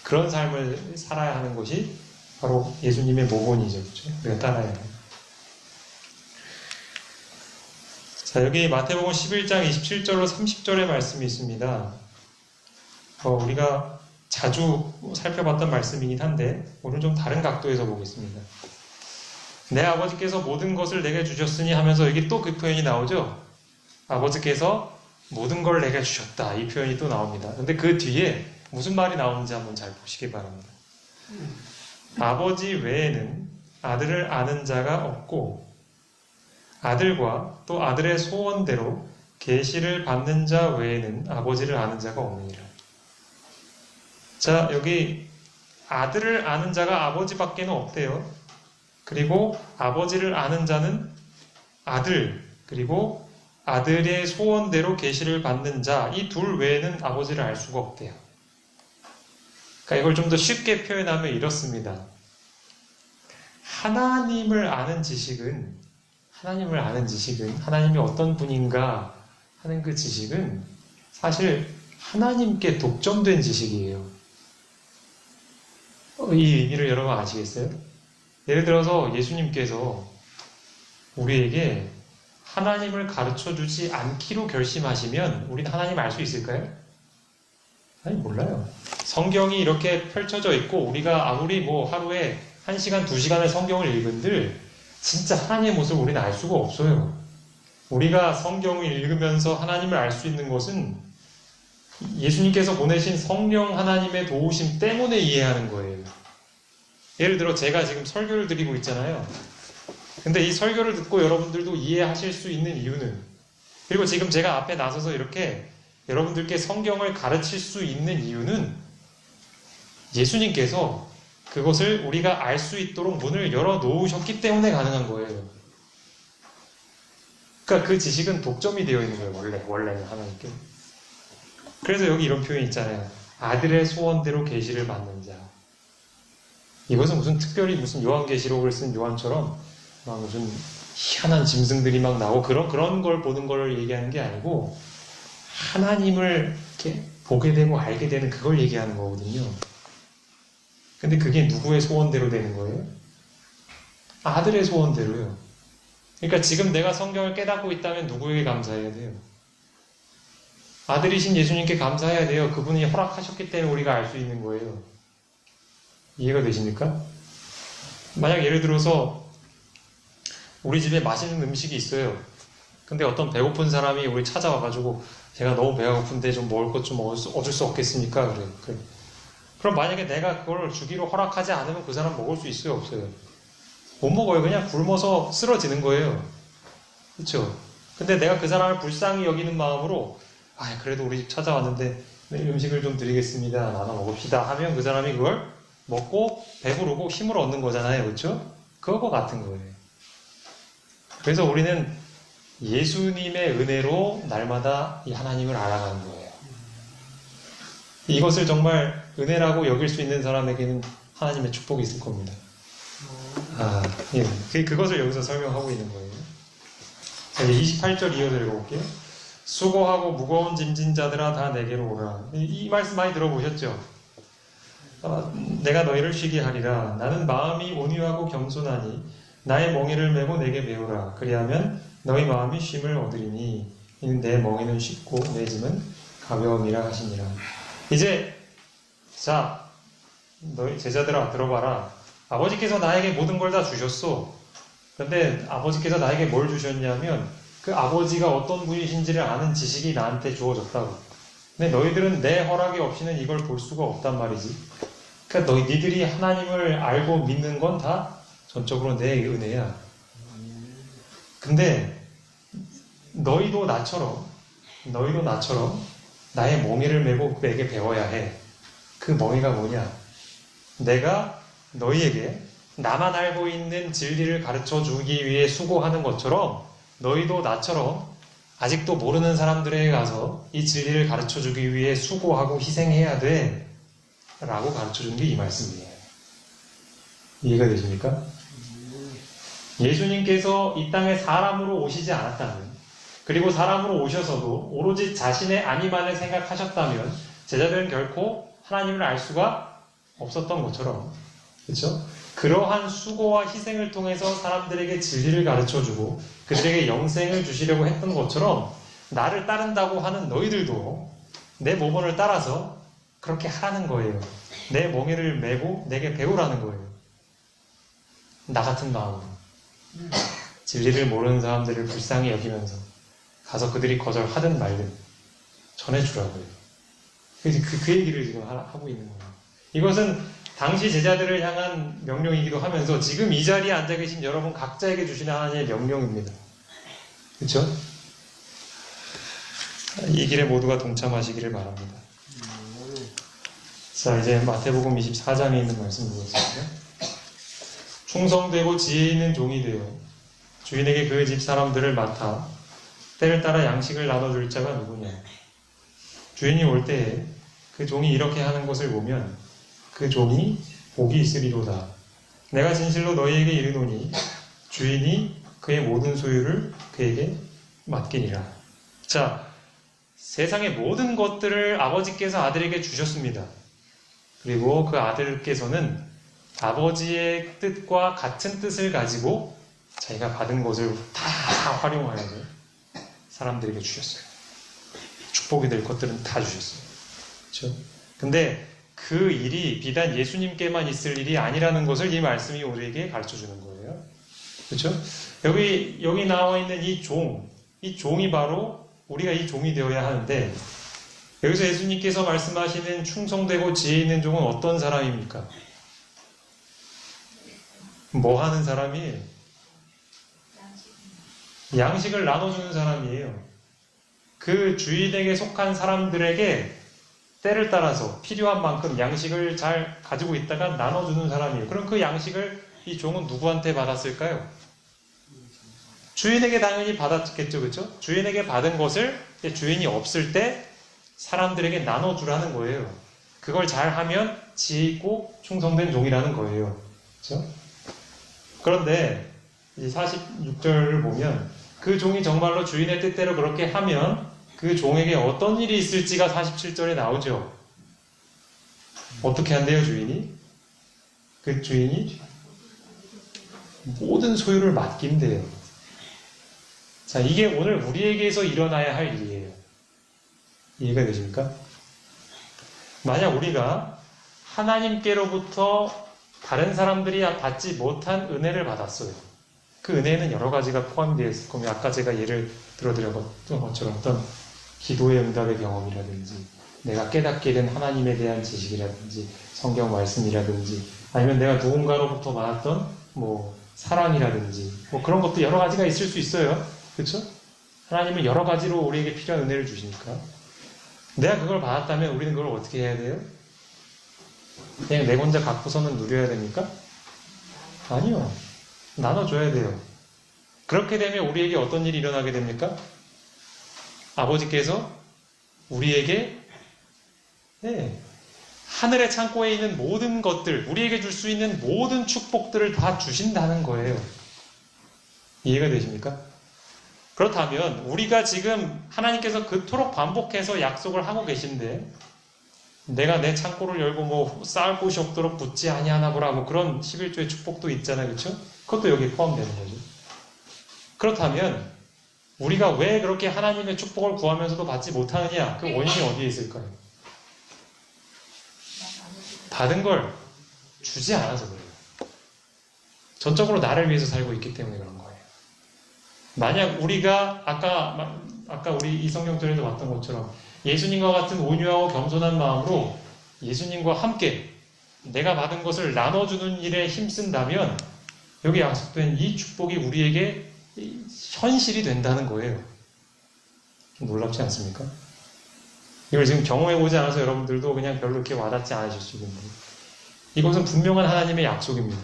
그런 삶을 살아야 하는 것이 바로 예수님의 모본이죠. 그렇죠? 우리가 따라야 해요. 자, 여기 마태복음 11장 27절로 30절의 말씀이 있습니다. 우리가 자주 살펴봤던 말씀이긴 한데 오늘 좀 다른 각도에서 보겠습니다. 내 아버지께서 모든 것을 내게 주셨으니 하면서 여기 또 그 표현이 나오죠. 아버지께서 모든 걸 내게 주셨다, 이 표현이 또 나옵니다. 근데 그 뒤에 무슨 말이 나오는지 한번 잘 보시기 바랍니다. 아버지 외에는 아들을 아는 자가 없고 아들과 또 아들의 소원대로 계시를 받는 자 외에는 아버지를 아는 자가 없느니라. 자, 여기 아들을 아는 자가 아버지밖에는 없대요. 그리고 아버지를 아는 자는 아들, 그리고 아들의 소원대로 계시를 받는 자, 이 둘 외에는 아버지를 알 수가 없대요. 그러니까 이걸 좀 더 쉽게 표현하면 이렇습니다. 하나님을 아는 지식은, 하나님이 어떤 분인가 하는 그 지식은 사실 하나님께 독점된 지식이에요. 이 의미를 여러분 아시겠어요? 예를 들어서 예수님께서 우리에게 하나님을 가르쳐주지 않기로 결심하시면 우리는 하나님 알 수 있을까요? 아니, 몰라요. 성경이 이렇게 펼쳐져 있고 우리가 아무리 하루에 1시간, 2시간을 성경을 읽은들 진짜 하나님의 모습을 우리는 알 수가 없어요. 우리가 성경을 읽으면서 하나님을 알 수 있는 것은 예수님께서 보내신 성령 하나님의 도우심 때문에 이해하는 거예요. 예를 들어 제가 지금 설교를 드리고 있잖아요. 근데 이 설교를 듣고 여러분들도 이해하실 수 있는 이유는, 그리고 지금 제가 앞에 나서서 이렇게 여러분들께 성경을 가르칠 수 있는 이유는 예수님께서 그것을 우리가 알 수 있도록 문을 열어 놓으셨기 때문에 가능한 거예요. 그러니까 그 지식은 독점이 되어 있는 거예요. 원래는 하나님께. 그래서 여기 이런 표현이 있잖아요. 아들의 소원대로 계시를 받는 자. 이것은 특별히 무슨 요한계시록을 쓴 요한처럼 막 무슨 희한한 짐승들이 막 나오고 그런 걸 보는 걸 얘기하는 게 아니고 하나님을 이렇게 보게 되고 알게 되는 그걸 얘기하는 거거든요. 근데 그게 누구의 소원대로 되는 거예요? 아들의 소원대로요. 그러니까 지금 내가 성경을 깨닫고 있다면 누구에게 감사해야 돼요? 아들이신 예수님께 감사해야 돼요. 그분이 허락하셨기 때문에 우리가 알 수 있는 거예요. 이해가 되십니까? 만약 예를 들어서 우리 집에 맛있는 음식이 있어요. 근데 어떤 배고픈 사람이 우리 찾아와가지고 제가 너무 배가 고픈데 좀 먹을 것 좀 얻을 수 없겠습니까? 그래. 그럼 만약에 내가 그걸 주기로 허락하지 않으면 그 사람 먹을 수 있어요, 없어요? 못 먹어요. 그냥 굶어서 쓰러지는 거예요. 그렇죠? 근데 내가 그 사람을 불쌍히 여기는 마음으로 그래도 우리 집 찾아왔는데 음식을 좀 드리겠습니다. 나눠 먹읍시다 하면 그 사람이 그걸 먹고 배부르고 힘을 얻는 거잖아요. 그렇죠? 그거 같은 거예요. 그래서 우리는 예수님의 은혜로 날마다 이 하나님을 알아가는 거예요. 이것을 정말 은혜라고 여길 수 있는 사람에게는 하나님의 축복이 있을 겁니다. 예. 그것을 여기서 설명하고 있는 거예요. 28절 이어서 읽어볼게요. 수고하고 무거운 짐진 자들아 다 내게로 오라. 이 말씀 많이 들어보셨죠? 내가 너희를 쉬게 하리라. 나는 마음이 온유하고 겸손하니 나의 멍에를 메고 내게 배우라. 그리하면 너희 마음이 쉼을 얻으리니 이는 내 멍에는 쉽고 내 짐은 가벼움이라 하시니라. 이제 자 너희 제자들아 들어봐라. 아버지께서 나에게 모든 걸 다 주셨어. 근데 아버지께서 나에게 뭘 주셨냐면 그 아버지가 어떤 분이신지를 아는 지식이 나한테 주어졌다고. 근데 너희들은 내 허락이 없이는 이걸 볼 수가 없단 말이지. 그러니까 니들이 하나님을 알고 믿는 건 다 전적으로 내 은혜야. 근데 너희도 나처럼 나의 멍에를 메고 내게 배워야 해. 그 멍에가 뭐냐? 내가 너희에게 나만 알고 있는 진리를 가르쳐 주기 위해 수고하는 것처럼 너희도 나처럼 아직도 모르는 사람들에게 가서 이 진리를 가르쳐 주기 위해 수고하고 희생해야 돼. 라고 가르쳐 주는 게 이 말씀이에요. 이해가 되십니까? 예수님께서 이 땅에 사람으로 오시지 않았다면, 그리고 사람으로 오셔서도 오로지 자신의 안위만을 생각하셨다면 제자들은 결코 하나님을 알 수가 없었던 것처럼, 그렇죠? 그러한 수고와 희생을 통해서 사람들에게 진리를 가르쳐주고 그들에게 영생을 주시려고 했던 것처럼 나를 따른다고 하는 너희들도 내 모범을 따라서 그렇게 하라는 거예요. 내 멍에를 메고 내게 배우라는 거예요. 나 같은 마음으로 진리를 모르는 사람들을 불쌍히 여기면서 가서 그들이 거절하든 말든 전해주라고요. 그 얘기를 지금 하고 있는 거예요. 이것은 당시 제자들을 향한 명령이기도 하면서 지금 이 자리에 앉아 계신 여러분 각자에게 주시는 하나님의 명령입니다. 그렇죠? 이 길에 모두가 동참하시기를 바랍니다. 자, 이제 마태복음 24장에 있는 말씀 보겠습니다. 충성되고 지혜 있는 종이 되어 주인에게 그 집 사람들을 맡아 때를 따라 양식을 나눠줄 자가 누구냐? 주인이 올 때에 그 종이 이렇게 하는 것을 보면 그 종이 복이 있으리로다. 내가 진실로 너희에게 이르노니 주인이 그의 모든 소유를 그에게 맡기니라. 자, 세상의 모든 것들을 아버지께서 아들에게 주셨습니다. 그리고 그 아들께서는 아버지의 뜻과 같은 뜻을 가지고 자기가 받은 것을 다 활용하여서 사람들에게 주셨어요. 축복이 될 것들은 다 주셨어요. 그렇죠? 근데 그 일이 비단 예수님께만 있을 일이 아니라는 것을 이 말씀이 우리에게 가르쳐주는 거예요. 그렇죠? 여기 나와 있는 이 종이 바로 우리가 이 종이 되어야 하는데, 여기서 예수님께서 말씀하시는 충성되고 지혜 있는 종은 어떤 사람입니까? 뭐 하는 사람이에요? 양식을 나눠주는 사람이에요. 그 주인에게 속한 사람들에게 때를 따라서 필요한 만큼 양식을 잘 가지고 있다가 나눠주는 사람이에요. 그럼 그 양식을 이 종은 누구한테 받았을까요? 주인에게 당연히 받았겠죠, 그렇죠? 주인에게 받은 것을 주인이 없을 때 사람들에게 나눠주라는 거예요. 그걸 잘하면 지혜 있고 충성된 종이라는 거예요. 그렇죠? 그런데 이 46절을 보면 그 종이 정말로 주인의 뜻대로 그렇게 하면 그 종에게 어떤 일이 있을지가 47절에 나오죠. 어떻게 한대요, 주인이? 그 주인이 모든 소유를 맡긴대요. 자, 이게 오늘 우리에게서 일어나야 할 일이에요. 이해가 되십니까? 만약 우리가 하나님께로부터 다른 사람들이 받지 못한 은혜를 받았어요. 그 은혜에는 여러 가지가 포함되어 있을 겁니다. 아까 제가 예를 들어드렸던 것처럼 어떤 기도의 응답의 경험이라든지 내가 깨닫게 된 하나님에 대한 지식이라든지 성경 말씀이라든지 아니면 내가 누군가로부터 받았던 뭐 사랑이라든지 뭐 그런 것도 여러 가지가 있을 수 있어요. 그렇죠? 하나님은 여러 가지로 우리에게 필요한 은혜를 주시니까 내가 그걸 받았다면 우리는 그걸 어떻게 해야 돼요? 그냥 내 혼자 갖고서는 누려야 됩니까? 아니요. 나눠줘야 돼요. 그렇게 되면 우리에게 어떤 일이 일어나게 됩니까? 아버지께서 우리에게 하늘의 창고에 있는 모든 것들, 우리에게 줄 수 있는 모든 축복들을 다 주신다는 거예요. 이해가 되십니까? 그렇다면 우리가 지금 하나님께서 그토록 반복해서 약속을 하고 계신데 내가 내 창고를 열고 뭐 쌓을 곳이 없도록 붙지 아니하나 보라 뭐 그런 11조의 축복도 있잖아요. 그렇죠? 그것도 여기에 포함되는 거죠. 그렇다면 우리가 왜 그렇게 하나님의 축복을 구하면서도 받지 못하느냐? 그 원인이 어디에 있을까요? 받은 걸 주지 않아서 그래요. 전적으로 나를 위해서 살고 있기 때문에 그런 거예요. 만약 우리가 아까 우리 이 성경절에도 봤던 것처럼 예수님과 같은 온유하고 겸손한 마음으로 예수님과 함께 내가 받은 것을 나눠주는 일에 힘쓴다면 여기 약속된 이 축복이 우리에게 현실이 된다는 거예요. 놀랍지 않습니까? 이걸 지금 경험해보지 않아서 여러분들도 그냥 별로 이렇게 와닿지 않으실 수 있는데 이것은 분명한 하나님의 약속입니다.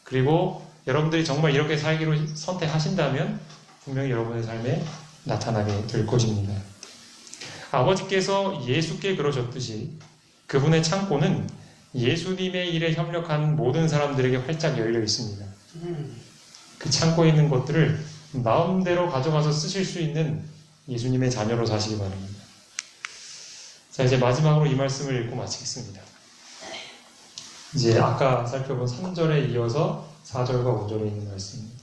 그리고 여러분들이 정말 이렇게 살기로 선택하신다면 분명히 여러분의 삶에 나타나게 될 것입니다. 아버지께서 예수께 그러셨듯이 그분의 창고는 예수님의 일에 협력하는 모든 사람들에게 활짝 열려 있습니다. 그 창고에 있는 것들을 마음대로 가져가서 쓰실 수 있는 예수님의 자녀로 사시기 바랍니다. 자, 이제 마지막으로 이 말씀을 읽고 마치겠습니다. 이제 아까 살펴본 3절에 이어서 4절과 5절에 있는 말씀입니다.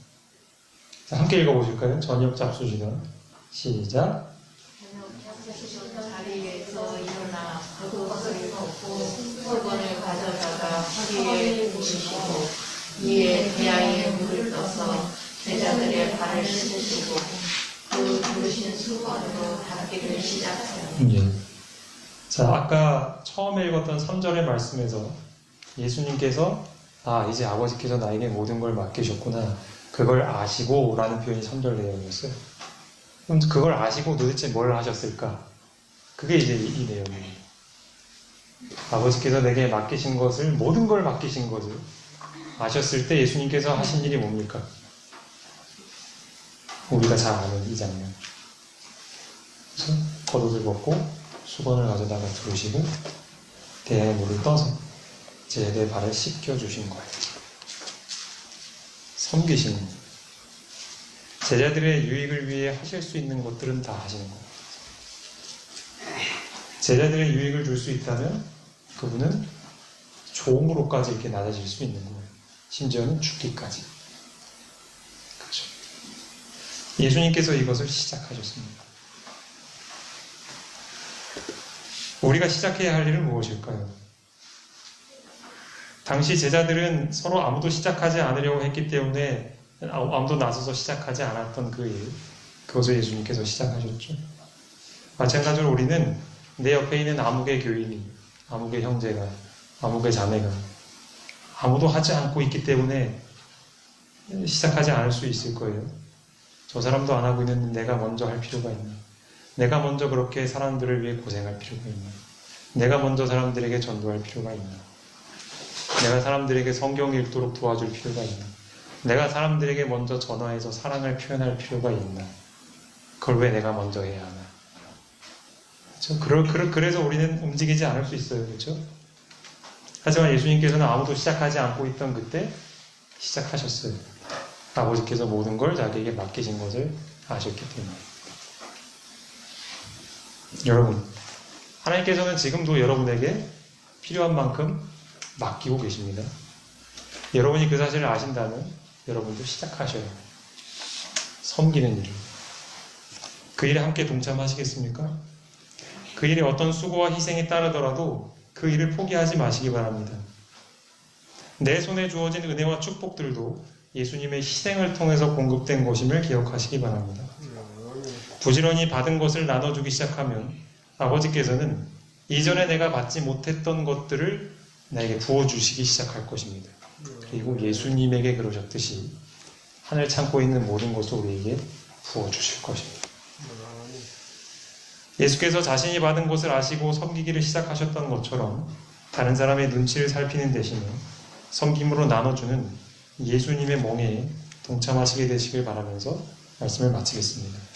자, 함께 읽어보실까요? 저녁 잡수시던 시작. 자리에서 일어나 겉옷을 벗고 수건을 가져다가 허리에 묶으시고 이에 대야에 물을 떠서 제자들의 발을 씻으시고 그 부르신 수건으로 닦기를 시작하여 예. 자, 아까 처음에 읽었던 3절의 말씀에서 예수님께서 이제 아버지께서 나에게 모든 걸 맡기셨구나. 그걸 아시고 라는 표현이 3절 내용이었어요. 그럼 그걸 아시고 도대체 뭘 하셨을까? 그게 이제 이 내용이에요. 아버지께서 내게 맡기신 것을, 모든 걸 맡기신 것을 아셨을 때 예수님께서 하신 일이 뭡니까? 우리가 잘 아는 이 장면. 그래서 겉옷을 벗고 수건을 가져다가 두르시고 대야에 물을 떠서 제자들의 발을 씻겨주신 거예요. 섬기시는 거예요. 제자들의 유익을 위해 하실 수 있는 것들은 다 하시는 거예요. 제자들의 유익을 줄 수 있다면 그분은 종으로까지 이렇게 낮아질 수 있는 거예요. 심지어는 죽기까지. 그렇죠. 예수님께서 이것을 시작하셨습니다. 우리가 시작해야 할 일은 무엇일까요? 당시 제자들은 서로 아무도 시작하지 않으려고 했기 때문에 아무도 나서서 시작하지 않았던 그 일, 그것을 예수님께서 시작하셨죠. 마찬가지로 우리는 내 옆에 있는 아무개 교인이, 아무개 형제가, 아무개 자매가 아무도 하지 않고 있기 때문에 시작하지 않을 수 있을 거예요. 저 사람도 안 하고 있는데 내가 먼저 할 필요가 있나? 내가 먼저 그렇게 사람들을 위해 고생할 필요가 있나? 내가 먼저 사람들에게 전도할 필요가 있나? 내가 사람들에게 성경 읽도록 도와줄 필요가 있나? 내가 사람들에게 먼저 전화해서 사랑을 표현할 필요가 있나? 그걸 왜 내가 먼저 해야 하나? 그렇죠? 그래서 우리는 움직이지 않을 수 있어요. 그렇죠? 하지만 예수님께서는 아무도 시작하지 않고 있던 그때 시작하셨어요. 아버지께서 모든 걸 자기에게 맡기신 것을 아셨기 때문에. 여러분, 하나님께서는 지금도 여러분에게 필요한 만큼 맡기고 계십니다. 여러분이 그 사실을 아신다면 여러분도 시작하셔야 해요. 섬기는 일을. 그 일에 함께 동참하시겠습니까? 그 일에 어떤 수고와 희생이 따르더라도 그 일을 포기하지 마시기 바랍니다. 내 손에 주어진 은혜와 축복들도 예수님의 희생을 통해서 공급된 것임을 기억하시기 바랍니다. 부지런히 받은 것을 나눠주기 시작하면 아버지께서는 이전에 내가 받지 못했던 것들을 나에게 부어주시기 시작할 것입니다. 그리고 예수님에게 그러셨듯이 하늘 창고에 있는 모든 것을 우리에게 부어주실 것입니다. 예수께서 자신이 받은 것을 아시고 섬기기를 시작하셨던 것처럼 다른 사람의 눈치를 살피는 대신에 섬김으로 나눠주는 예수님의 멍에에 동참하시게 되시길 바라면서 말씀을 마치겠습니다.